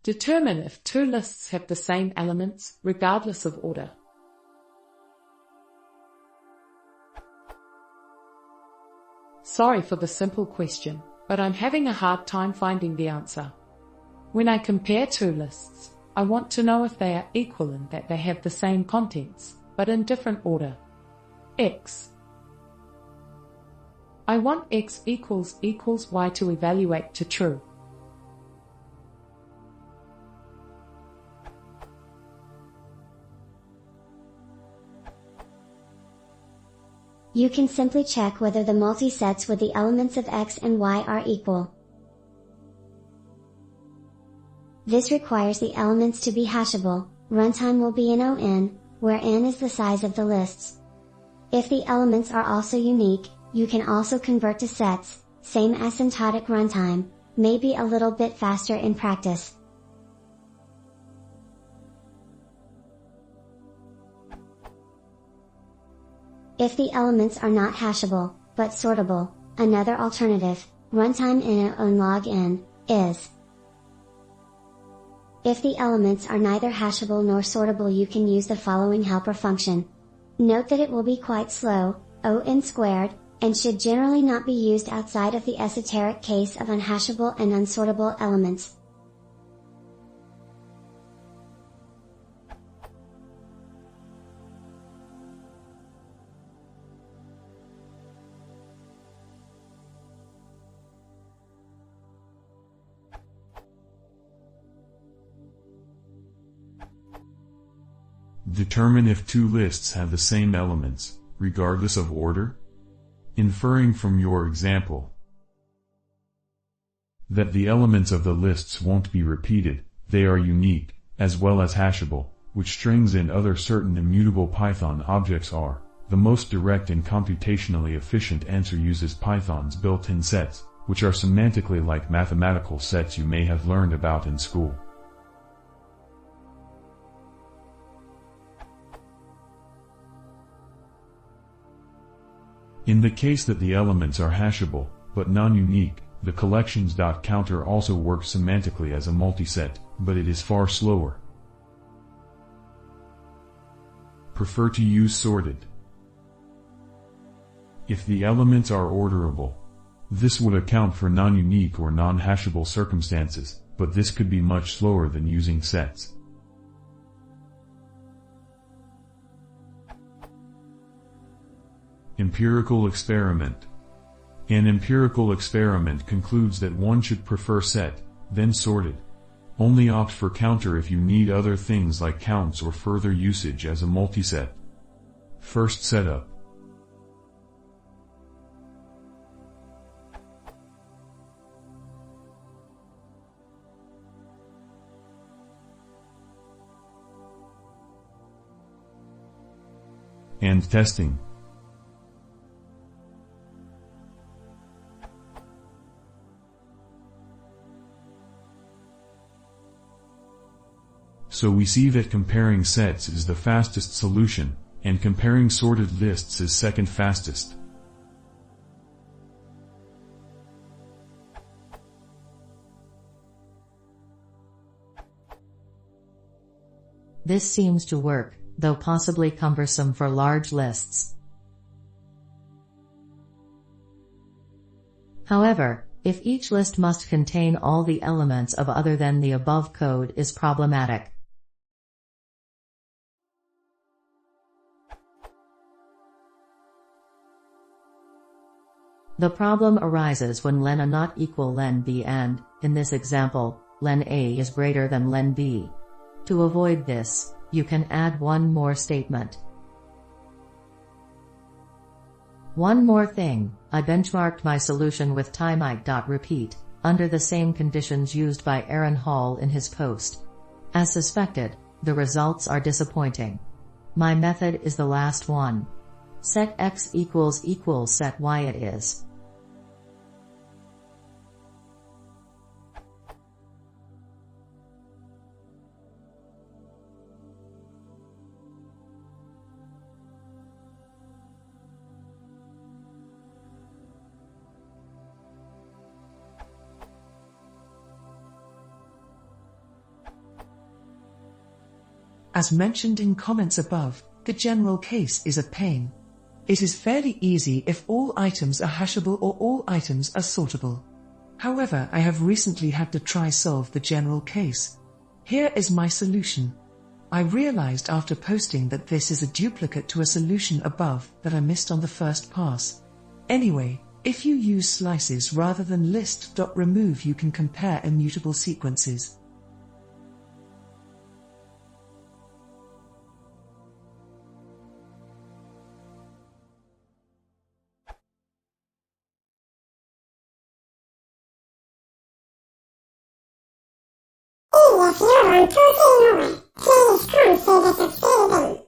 Determine if two lists have the same elements, regardless of order. Sorry for the simple question, but I'm having a hard time finding the answer. When I compare two lists, I want to know if they are equal and that they have the same contents, but in different order. X. I want x equals y to evaluate to true. You can simply check whether the multi-sets with the elements of x and y are equal. This requires the elements to be hashable. Runtime will be in ON, where n is the size of the lists. If the elements are also unique, you can also convert to sets. Same asymptotic runtime, maybe a little bit faster in practice. If the elements are not hashable, but sortable, another alternative, runtime in ON log n, is. If the elements are neither hashable nor sortable, you can use the following helper function. Note that it will be quite slow, ON squared, and should generally not be used outside of the esoteric case of unhashable and unsortable elements. Determine if two lists have the same elements, regardless of order? Inferring from your example that the elements of the lists won't be repeated, they are unique, as well as hashable, which strings and other certain immutable Python objects are. The most direct and computationally efficient answer uses Python's built-in sets, which are semantically like mathematical sets you may have learned about in school. In the case that the elements are hashable, but non-unique, the collections.counter also works semantically as a multiset, but it is far slower. Prefer to use sorted. If the elements are orderable, this would account for non-unique or non-hashable circumstances, but this could be much slower than using sets. Empirical experiment. An empirical experiment concludes that one should prefer set, then sorted. Only opt for counter if you need other things like counts or further usage as a multiset. First setup. And testing. So we see that comparing sets is the fastest solution, and comparing sorted lists is second fastest. This seems to work, though possibly cumbersome for large lists. However, if each list must contain all the elements of other than the above code is problematic. The problem arises when len A not equal len B and, in this example, len A is greater than len B. To avoid this, you can add one more statement. One more thing, I benchmarked my solution with timeit.repeat, under the same conditions used by Aaron Hall in his post. As suspected, the results are disappointing. My method is the last one. Set x equals set y it is. As mentioned in comments above, the general case is a pain. It is fairly easy if all items are hashable or all items are sortable. However, I have recently had to try solve the general case. Here is my solution. I realized after posting that this is a duplicate to a solution above that I missed on the first pass. Anyway, if you use slices rather than list.remove, you can compare immutable sequences. If you want to see more, please come see the succeeding